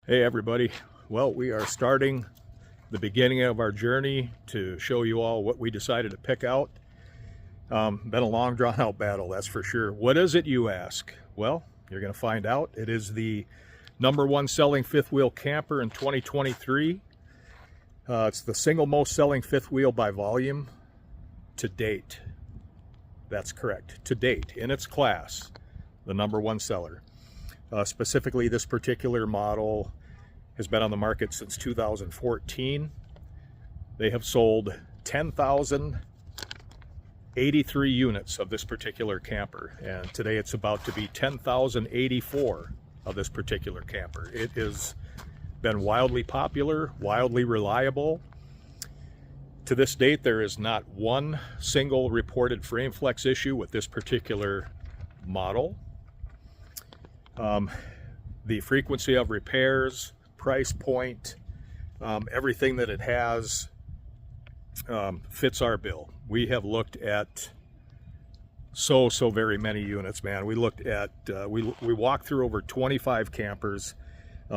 Hey everybody, well, we are starting the beginning of our journey to show you all what we decided to pick out. Been a long drawn out battle, that's for sure. What is it, you ask? Well, you're going to find out. It is the #1 selling fifth wheel camper in 2023. It's the single most selling fifth wheel by volume to date. That's correct, to date, in its class, the #1 seller. Specifically, this particular model has been on the market since 2014. They have sold 10,083 units of this particular camper, and today it's about to be 10,084 of this particular camper. It has been wildly popular, wildly reliable. To this date, there is not one single reported frame flex issue with this particular model. The frequency of repairs, price point, everything that it has fits our bill. We have looked at so very many units, man. We looked at, we walked through over 25 campers,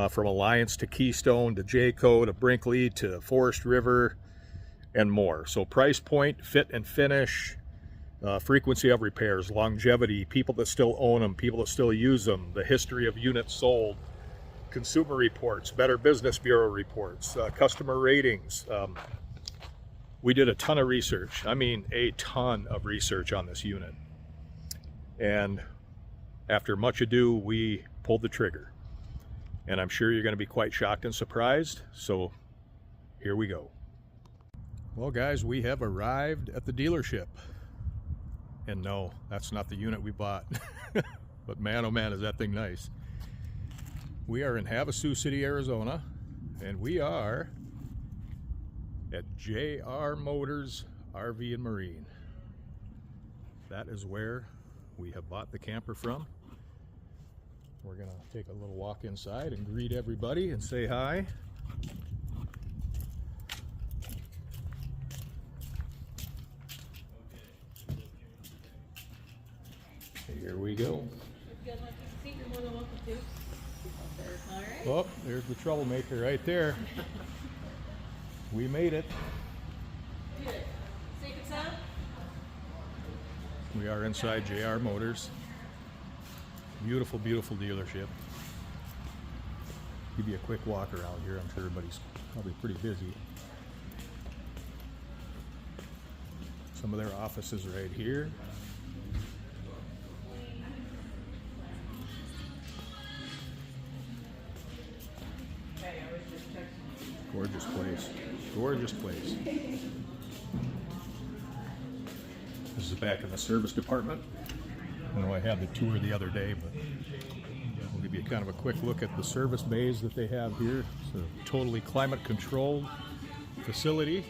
from Alliance to Keystone to Jayco to Brinkley to Forest River and more. So price point, fit and finish, frequency of repairs, longevity, people that still own them, people that still use them, the history of units sold, consumer reports, Better Business Bureau reports, customer ratings. We did a ton of research. I mean, a ton of research on this unit. And after much ado, we pulled the trigger. And I'm sure you're going to be quite shocked and surprised. So here we go. Well, guys, we have arrived at the dealership. And no, that's not the unit we bought. But man, oh man, is that thing nice. We are in Havasu City, Arizona, and we are at JR Motors RV and Marine. That is where we have bought the camper from. We're gonna take a little walk inside and greet everybody and say hi. Here we go. Oh, there's the troublemaker right there. We made it. We are inside JR Motors. Beautiful, beautiful dealership. Give you a quick walk around here. I'm sure everybody's probably pretty busy. Some of their offices right here. Gorgeous place. Gorgeous place. This is back in the service department. I know I had the tour the other day, but I'll give you kind of a quick look at the service bays that they have here. It's a totally climate controlled facility.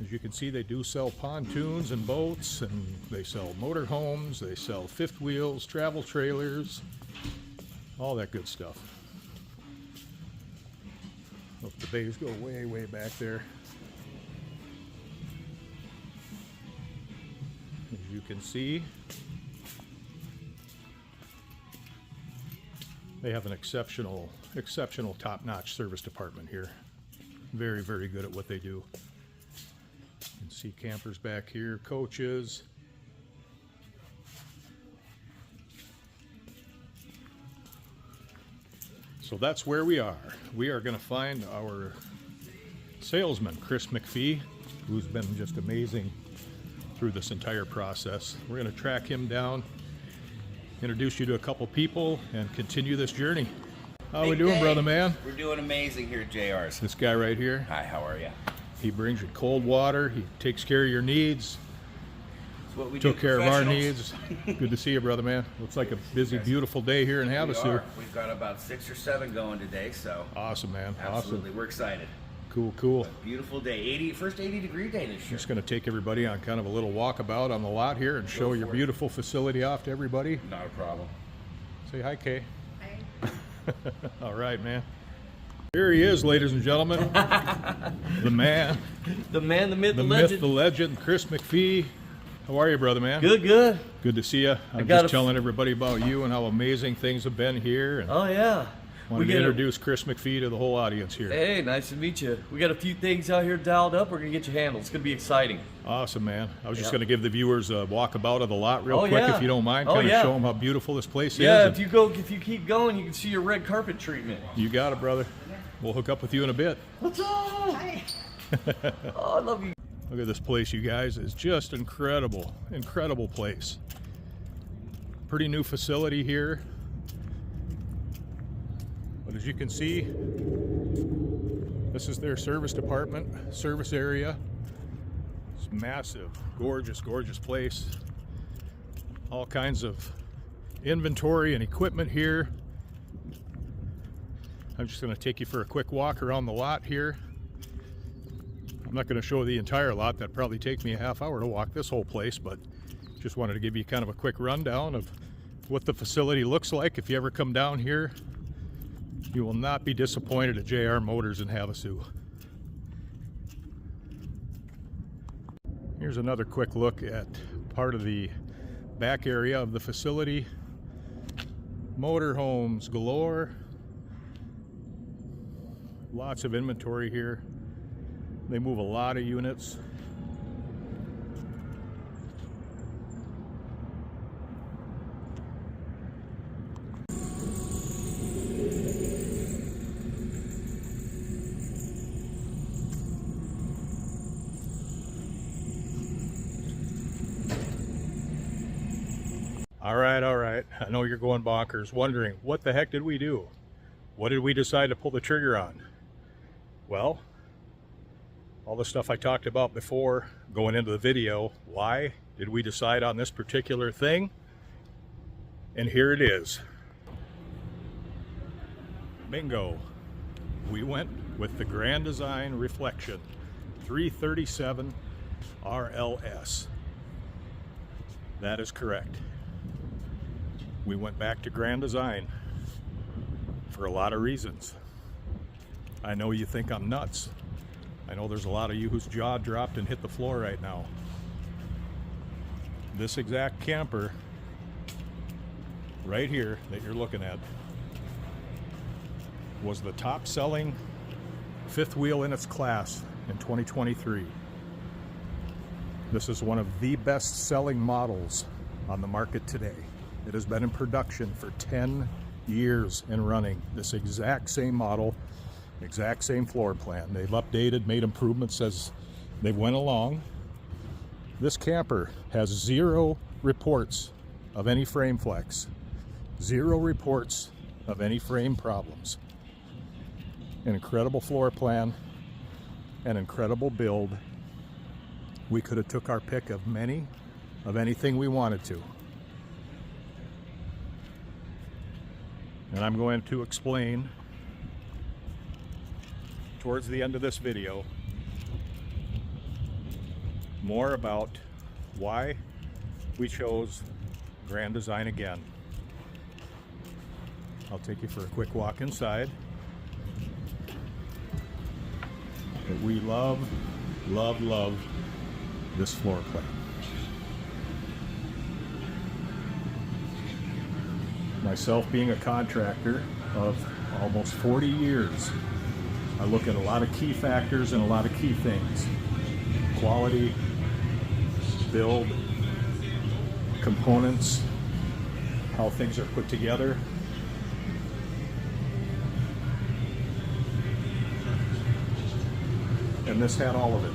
As you can see, they do sell pontoons and boats, and they sell motorhomes, they sell fifth wheels, travel trailers, all that good stuff. Look, the bays go way, way back there. As you can see, they have an exceptional top-notch service department here. Very, very good at what they do. You can see campers back here, coaches. So that's where we are. We are going to find our salesman, Chris McPhee, who's been just amazing through this entire process. We're going to track him down, introduce you to a couple people, and continue this journey. How we doing, brother man? We're doing amazing here at JR's. This guy right here. Hi, how are you? He brings you cold water. He takes care of your needs. It's what we Took do, care of our professionals. needs. Good to see you, brother man. Looks like a busy, beautiful day here in Havasu. We've got about 6 or 7 going today, so Awesome, man. absolutely, Awesome. we're excited. Cool, cool. Beautiful day. First 80-degree day this year. Just going to take everybody on kind of a little walkabout on the lot here and show your beautiful facility off to everybody. Not a problem. Say hi, Kay. Hi. All right, man. Here he is, ladies and gentlemen. The man, The man, the myth, the the myth, legend. the legend, Chris McPhee. How are you, brother, man? Good, good. Good to see you. I'm got just telling everybody about you and how amazing things have been here. And Oh yeah. Wanted to introduce Chris McPhee to the whole audience here. Hey, nice to meet you. We got a few things out here dialed up. We're gonna get you handled. It's gonna be exciting. Awesome, man. I was just going to give the viewers a walkabout of the lot real quick, yeah. if you don't mind. Oh, Kind of yeah. show them how beautiful this place Yeah, is. if you keep going, you can see your red carpet treatment. You got it, brother. We'll hook up with you in a bit. What's up? Hi. Oh, I love you. Look at this place, you guys. It's just incredible. Incredible place. Pretty new facility here. But as you can see, this is their service department, service area. It's massive, gorgeous, gorgeous place. All kinds of inventory and equipment here. I'm just going to take you for a quick walk around the lot here. I'm not going to show the entire lot. That'd probably take me a half hour to walk this whole place, but just wanted to give you kind of a quick rundown of what the facility looks like. If you ever come down here, you will not be disappointed at JR Motors in Havasu. Here's another quick look at part of the back area of the facility. Motorhomes galore. Lots of inventory here. They move a lot of units. All right. I know you're going bonkers, wondering what the heck did we do? What did we decide to pull the trigger on? Well, all the stuff I talked about before going into the video, why did we decide on this particular thing? And here it is. Bingo. We went with the Grand Design Reflection 337 RLS. That is correct. We went back to Grand Design for a lot of reasons. I know you think I'm nuts. I know there's a lot of you whose jaw dropped and hit the floor right now. This exact camper right here that you're looking at was the top selling fifth wheel in its class in 2023. This is one of the best selling models on the market today. It has been in production for 10 years and running. This exact same model, exact same floor plan. They've updated, made improvements as they went along. This camper has 0 reports of any frame flex, 0 reports of any frame problems. An incredible floor plan, an incredible build. We could have took our pick of anything we wanted to. And I'm going to explain towards the end of this video more about why we chose Grand Design again. I'll take you for a quick walk inside. But we love this floor plan. Myself being a contractor of almost 40 years, I look at a lot of key factors and a lot of key things. Quality, build, components, how things are put together. And this had all of it,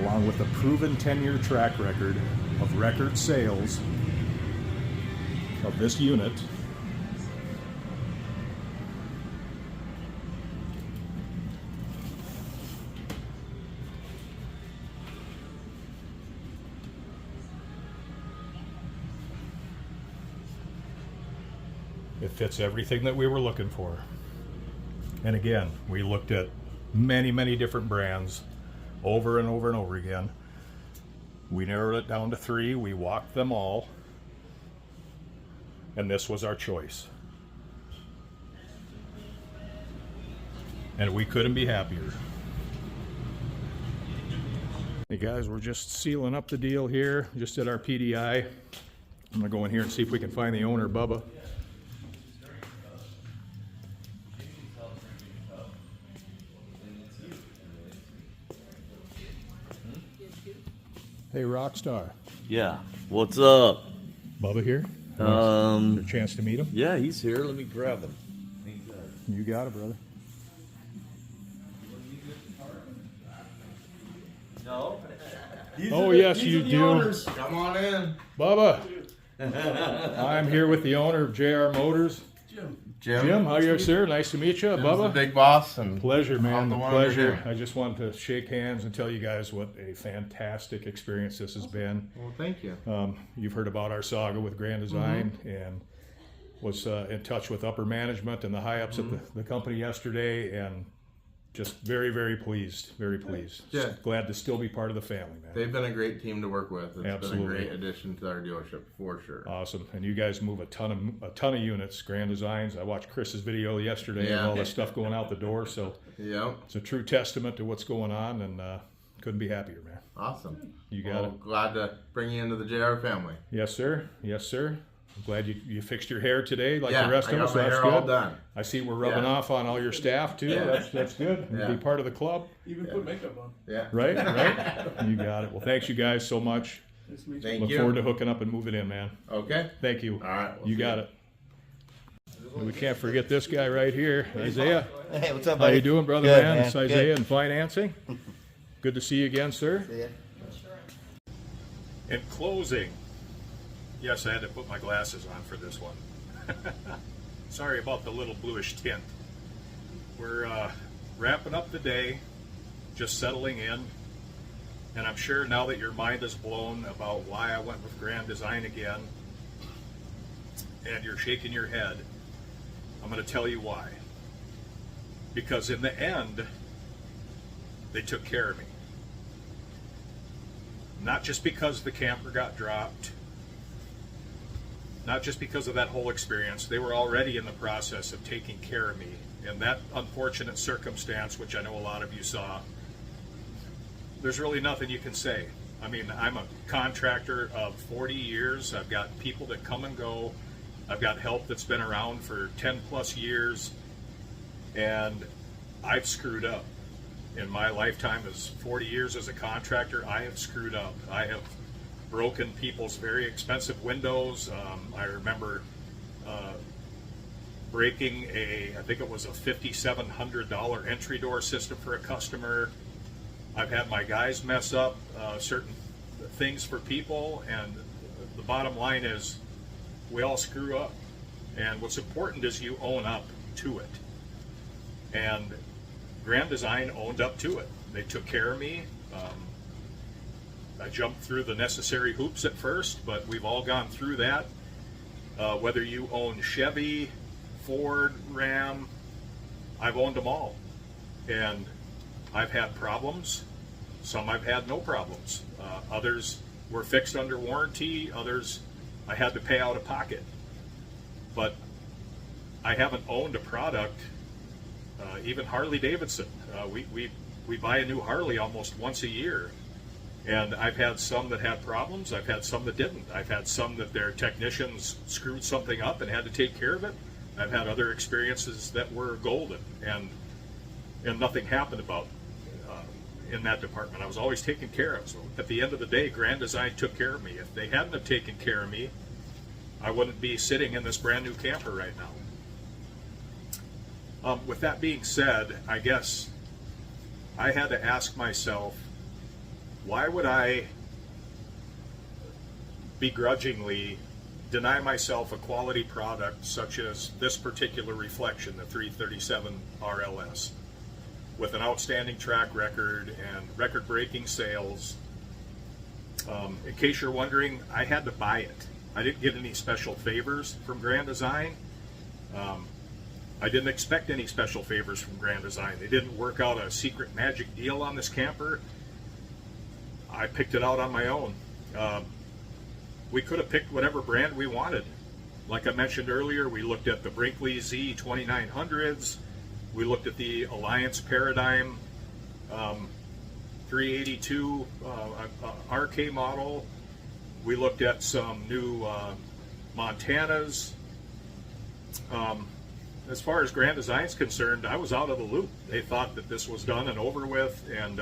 along with a proven 10-year track record of record sales of this unit. It fits everything that we were looking for. And again, we looked at many different brands over and over and over again. We narrowed it down to 3. We walked them all. And this was our choice. And we couldn't be happier. Hey guys, we're just sealing up the deal here. Just did our PDI. I'm gonna go in here and see if we can find the owner, Bubba. Hey, Rockstar. Yeah. What's up? Bubba here. A chance to meet him? Yeah, he's here. Let me grab him. You got it, brother. No. Oh, yes, you do. Come on in. Bubba. I'm here with the owner of JR Motors. Jim, how are you, sir? Nice to meet you, Jim's Bubba. the big boss. And Pleasure, man. I'm the The one pleasure. under here. I just wanted to shake hands and tell you guys what a fantastic experience this has been. Well, thank you. You've heard about our saga with Grand Design and was in touch with upper management and the high ups at the company yesterday, and just very, very pleased. Very pleased. Yeah. Glad to still be part of the family, man. They've been a great team to work with. It's Absolutely. been a great addition to our dealership for sure. Awesome. And you guys move a ton of units, Grand Designs. I watched Chris's video yesterday Yeah. of all the stuff going out the door, so Yep. it's a true testament to what's going on, and couldn't be happier, man. Awesome. You got Well, it. Glad to bring you into the JR family. Yes, sir. Yes, sir. I'm glad you fixed your hair today like Yeah, the rest I of got us, so my that's hair good. all done. I see we're rubbing Yeah. off on all your staff too. Yeah. That's good. Yeah. Be part of the club. Even put makeup on. Yeah. Right? You got it. Well, thanks you guys so much. Nice to meet you. Thank Look you. forward to hooking up and moving in, man. Okay. Thank you. All right. we'll You see got it. We can't forget this guy right here, Isaiah. Hey, what's up, How buddy? you doing, brother, Good, man? It's Good. Isaiah in financing. Good to see you again, sir. See ya. In closing, yes, I had to put my glasses on for this one. Sorry about the little bluish tint. We're wrapping up the day, just settling in, and I'm sure now that your mind is blown about why I went with Grand Design again, and you're shaking your head, I'm going to tell you why. Because in the end, they took care of me. Not just because the camper got dropped, not just because of that whole experience. They were already in the process of taking care of me. And that unfortunate circumstance, which I know a lot of you saw, there's really nothing you can say. I mean, I'm a contractor of 40 years. I've got people that come and go. I've got help that's been around for 10 plus years. And I've screwed up. In my lifetime as 40 years as a contractor, I have screwed up. I have broken people's very expensive windows. I remember breaking I think it was a $5,700 entry door system for a customer. I've had my guys mess up certain things for people, and the bottom line is we all screw up. And what's important is you own up to it. And Grand Design owned up to it. They took care of me. I jumped through the necessary hoops at first, but we've all gone through that. Whether you own Chevy, Ford, Ram, I've owned them all. And I've had problems. Some I've had no problems. Others were fixed under warranty. Others I had to pay out of pocket. But I haven't owned a product. Even Harley Davidson, we buy a new Harley almost once a year, and I've had some that had problems. I've had some that didn't. I've had some that their technicians screwed something up and had to take care of it. I've had other experiences that were golden, and nothing happened about in that department. I was always taken care of. So at the end of the day, Grand Design took care of me. If they hadn't have taken care of me, I wouldn't be sitting in this brand new camper right now. With that being said, I guess I had to ask myself, why would I begrudgingly deny myself a quality product such as this particular reflection, the 337 RLS, with an outstanding track record and record-breaking sales? In case you're wondering, I had to buy it. I didn't get any special favors from Grand Design. I didn't expect any special favors from Grand Design. They didn't work out a secret magic deal on this camper. I picked it out on my own. We could have picked whatever brand we wanted. Like I mentioned earlier, we looked at the Brinkley Z2900s. We looked at the Alliance Paradigm 382 RK model. We looked at some new Montanas. As far as Grand Design's concerned, I was out of the loop. They thought that this was done and over with, and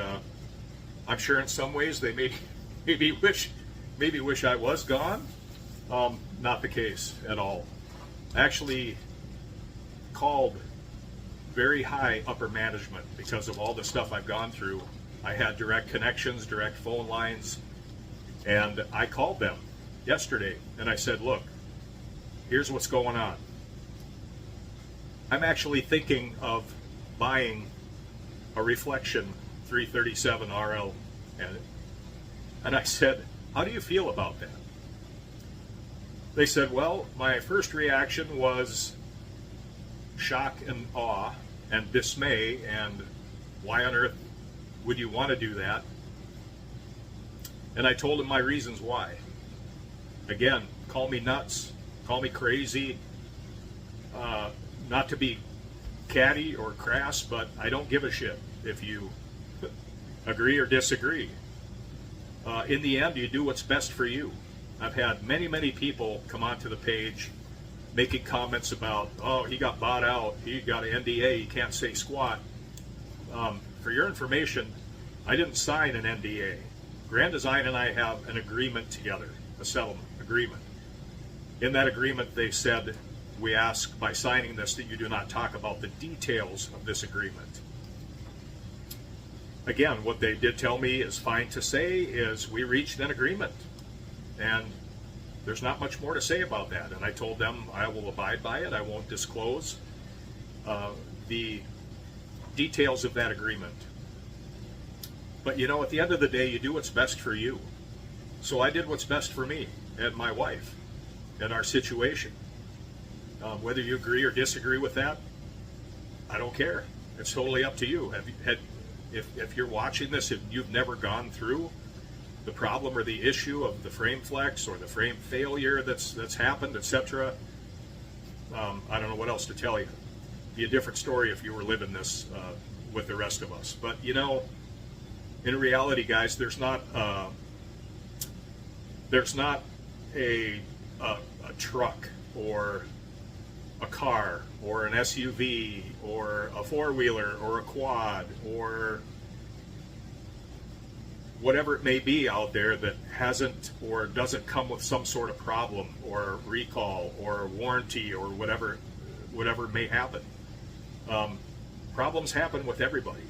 I'm sure in some ways they maybe wish I was gone. Not the case at all. I actually called very high upper management because of all the stuff I've gone through. I had direct connections, direct phone lines, and I called them yesterday and I said, look, here's what's going on. I'm actually thinking of buying a Reflection 337 RL, and I said, how do you feel about that? They said, well, my first reaction was shock and awe and dismay, and why on earth would you want to do that? And I told them my reasons why. Again, call me nuts, call me crazy, not to be catty or crass, but I don't give a shit if you agree or disagree. In the end, you do what's best for you. I've had many people come onto the page making comments about, oh, he got bought out, he got an NDA, he can't say squat. For your information, I didn't sign an NDA. Grand Design and I have an agreement together, a settlement agreement. In that agreement, they said, we ask by signing this that you do not talk about the details of this agreement. Again, what they did tell me is fine to say is we reached an agreement, and there's not much more to say about that. And I told them I will abide by it. I won't disclose the details of that agreement. But you know, at the end of the day, you do what's best for you. So I did what's best for me and my wife and our situation. Whether you agree or disagree with that, I don't care. It's totally up to you. If you're watching this and you've never gone through the problem or the issue of the frame flex or the frame failure that's happened, etc., I don't know what else to tell you. It'd be a different story if you were living this with the rest of us. But you know, in reality, guys, there's not a truck or a car or an SUV or a four-wheeler or a quad or whatever it may be out there that hasn't or doesn't come with some sort of problem or recall or warranty or whatever may happen. Problems happen with everybody.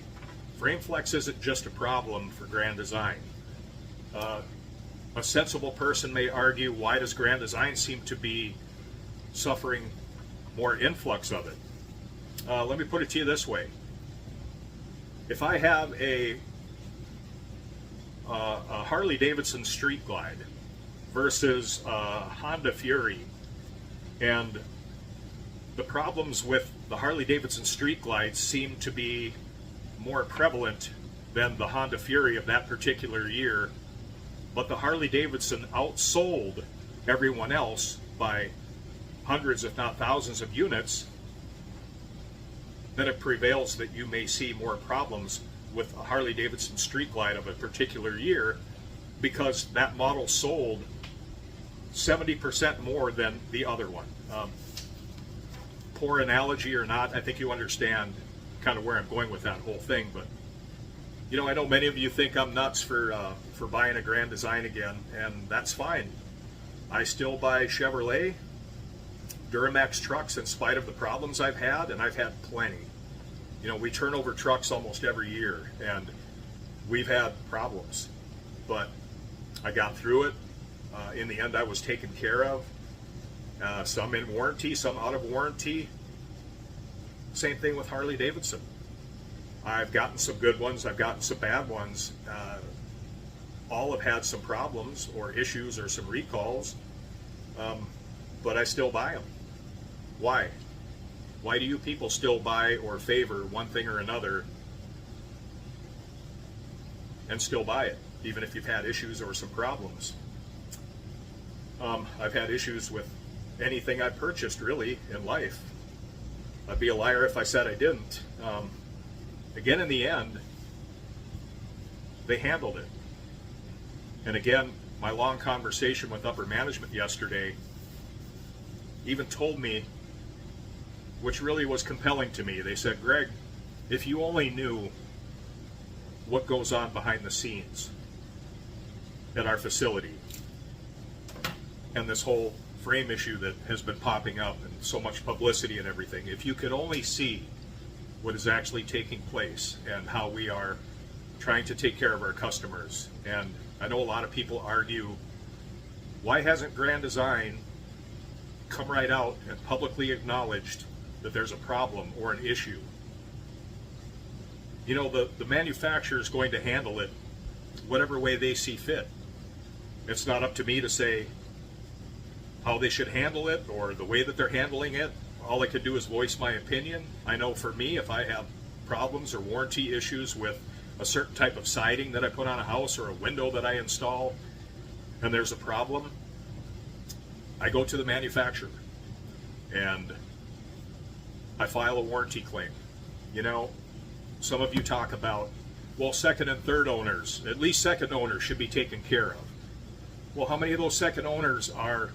Frame flex isn't just a problem for Grand Design. A sensible person may argue, why does Grand Design seem to be suffering more influx of it? Let me put it to you this way. If I have a Harley Davidson Street Glide versus a Honda Fury, and the problems with the Harley Davidson Street Glide seem to be more prevalent than the Honda Fury of that particular year, but the Harley Davidson outsold everyone else by hundreds if not thousands of units, then it prevails that you may see more problems with a Harley Davidson Street Glide of a particular year because that model sold 70% more than the other one. Poor analogy or not, I think you understand kind of where I'm going with that whole thing. But you know, I know many of you think I'm nuts for buying a Grand Design again, and that's fine. I still buy Chevrolet, Duramax trucks in spite of the problems I've had, and I've had plenty. You know, we turn over trucks almost every year, and we've had problems, but I got through it. In the end, I was taken care of. Some in warranty, some out of warranty. Same thing with Harley Davidson. I've gotten some good ones, I've gotten some bad ones. All have had some problems or issues or some recalls, but I still buy them. Why? Why do you people still buy or favor one thing or another and still buy it, even if you've had issues or some problems? I've had issues with anything I purchased really in life. I'd be a liar if I said I didn't. Again, in the end, they handled it. And again, my long conversation with upper management yesterday even told me, which really was compelling to me. They said, Greg, if you only knew what goes on behind the scenes, at our facility, and this whole frame issue that has been popping up and so much publicity and everything, if you could only see what is actually taking place and how we are trying to take care of our customers. And I know a lot of people argue, why hasn't Grand Design come right out and publicly acknowledged that there's a problem or an issue? You know, the manufacturer is going to handle it whatever way they see fit. It's not up to me to say how they should handle it or the way that they're handling it. All I could do is voice my opinion. I know for me, if I have problems or warranty issues with a certain type of siding that I put on a house or a window that I install, and there's a problem, I go to the manufacturer and I file a warranty claim. You know, some of you talk about, well, second and third owners, at least second owners should be taken care of. Well, how many of those second owners are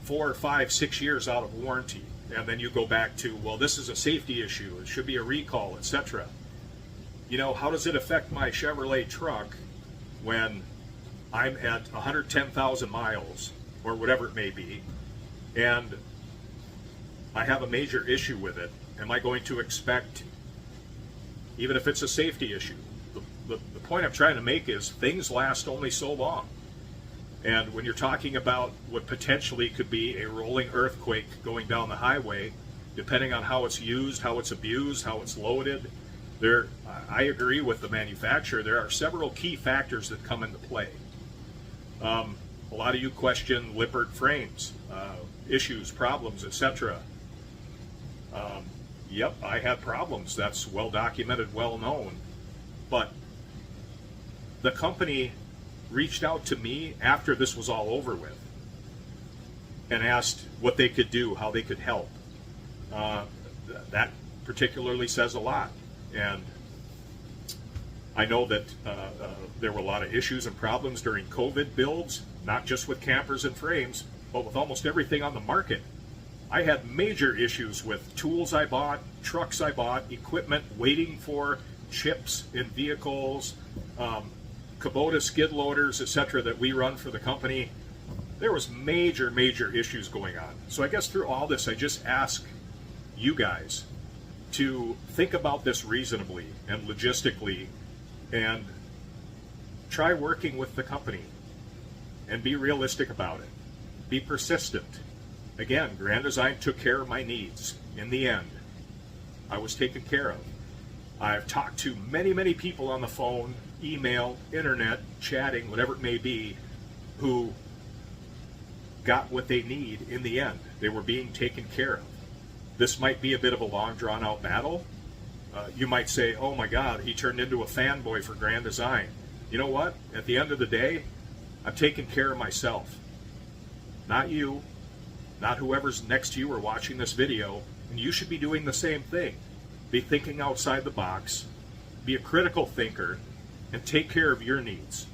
4, 5, 6 years out of warranty? And then you go back to, well, this is a safety issue, it should be a recall, etc. You know, how does it affect my Chevrolet truck when I'm at 110,000 miles or whatever it may be, and I have a major issue with it? Am I going to expect, even if it's a safety issue? The point I'm trying to make is things last only so long. And when you're talking about what potentially could be a rolling earthquake going down the highway, depending on how it's used, how it's abused, how it's loaded, I agree with the manufacturer. There are several key factors that come into play. A lot of you question Lippert frames, issues, problems, etc. Yep, I had problems. That's well documented, well known. But the company reached out to me after this was all over with and asked what they could do, how they could help. That particularly says a lot. And I know that there were a lot of issues and problems during COVID builds, not just with campers and frames, but with almost everything on the market. I had major issues with tools I bought, trucks I bought, equipment waiting for chips in vehicles, Kubota skid loaders, etc. that we run for the company. There was major issues going on. So I guess through all this, I just ask you guys to think about this reasonably and logistically and try working with the company and be realistic about it. Be persistent. Again, Grand Design took care of my needs. In the end, I was taken care of. I've talked to many people on the phone, email, internet, chatting, whatever it may be, who got what they need in the end. They were being taken care of. This might be a bit of a long, drawn-out battle. You might say, oh my God, he turned into a fanboy for Grand Design. You know what? At the end of the day, I'm taking care of myself. Not you, not whoever's next to you or watching this video, and you should be doing the same thing. Be thinking outside the box, be a critical thinker, and take care of your needs.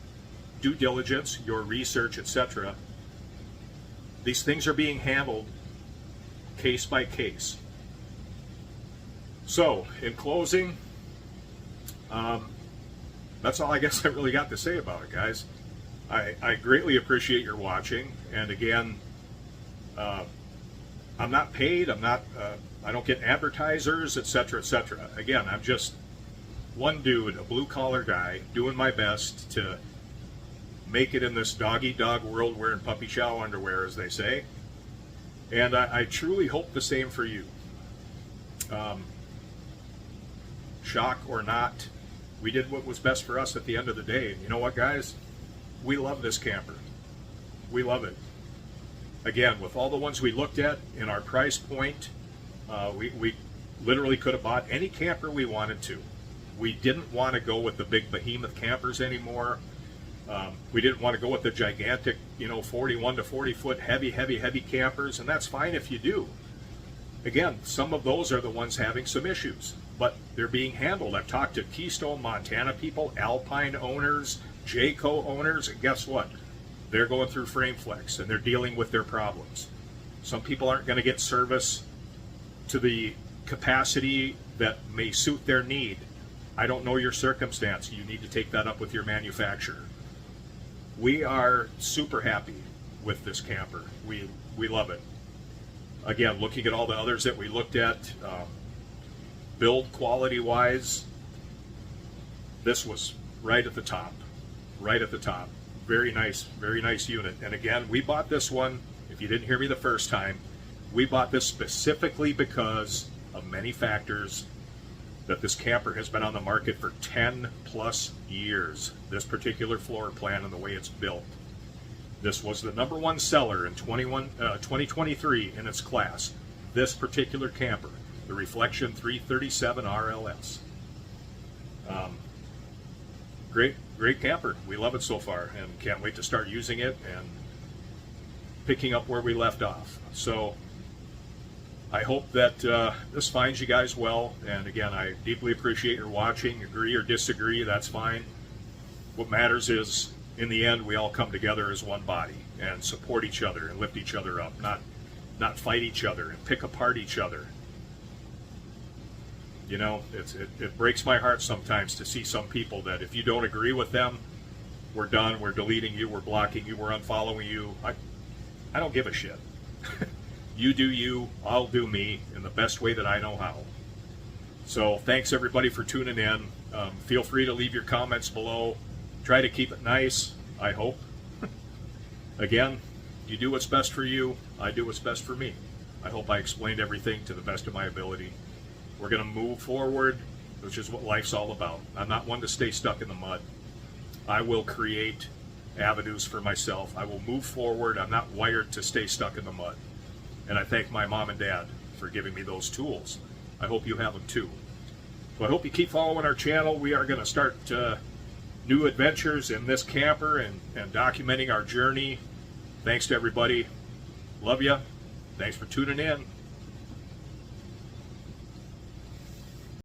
Due diligence, your research, etc. These things are being handled case by case. So, in closing, that's all I guess I really got to say about it, guys. I greatly appreciate your watching, and again, I'm not paid, I don't get advertisers, etc., etc. Again, I'm just one dude, a blue-collar guy, doing my best to make it in this dog-eat-dog world wearing puppy chow underwear, as they say. And I truly hope the same for you. Shock or not, we did what was best for us at the end of the day. And you know what, guys? We love this camper. We love it. Again, with all the ones we looked at in our price point, we literally could have bought any camper we wanted to. We didn't want to go with the big behemoth campers anymore. We didn't want to go with the gigantic, 41 to 40 foot heavy campers, and that's fine if you do. Again, some of those are the ones having some issues, but they're being handled. I've talked to Keystone Montana people, Alpine owners, Jayco owners, and guess what? They're going through FrameFlex, and they're dealing with their problems. Some people aren't going to get service to the capacity that may suit their need. I don't know your circumstance. You need to take that up with your manufacturer. we are super happy with this camper. We love it. Again, looking at all the others that we looked at, build quality wise, this was right at the top. Right at the top. Very nice unit. And again, we bought this one, if you didn't hear me the first time, we bought this specifically because of many factors, that this camper has been on the market for 10 plus years. This particular floor plan and the way it's built. This was the #1 seller in 2023 in its class. This particular camper, the Reflection 337 RLS. Great camper. We love it so far and can't wait to start using it and picking up where we left off. So I hope that this finds you guys well. And again, I deeply appreciate your watching. Agree or disagree, that's fine. What matters is, in the end, we all come together as one body and support each other and lift each other up, not fight each other and pick apart each other. You know, it breaks my heart sometimes to see some people that if you don't agree with them, we're done, we're deleting you, we're blocking you, we're unfollowing you. I don't give a shit. You do you, I'll do me in the best way that I know how. So thanks everybody for tuning in. Feel free to leave your comments below. Try to keep it nice, I hope. Again, you do what's best for you, I do what's best for me. I hope I explained everything to the best of my ability. We're going to move forward, which is what life's all about. I'm not one to stay stuck in the mud. I will create avenues for myself. I will move forward. I'm not wired to stay stuck in the mud. And I thank my mom and dad for giving me those tools. I hope you have them too. So I hope you keep following our channel. We are going to start new adventures in this camper and documenting our journey. Thanks to everybody. Love you. Thanks for tuning in.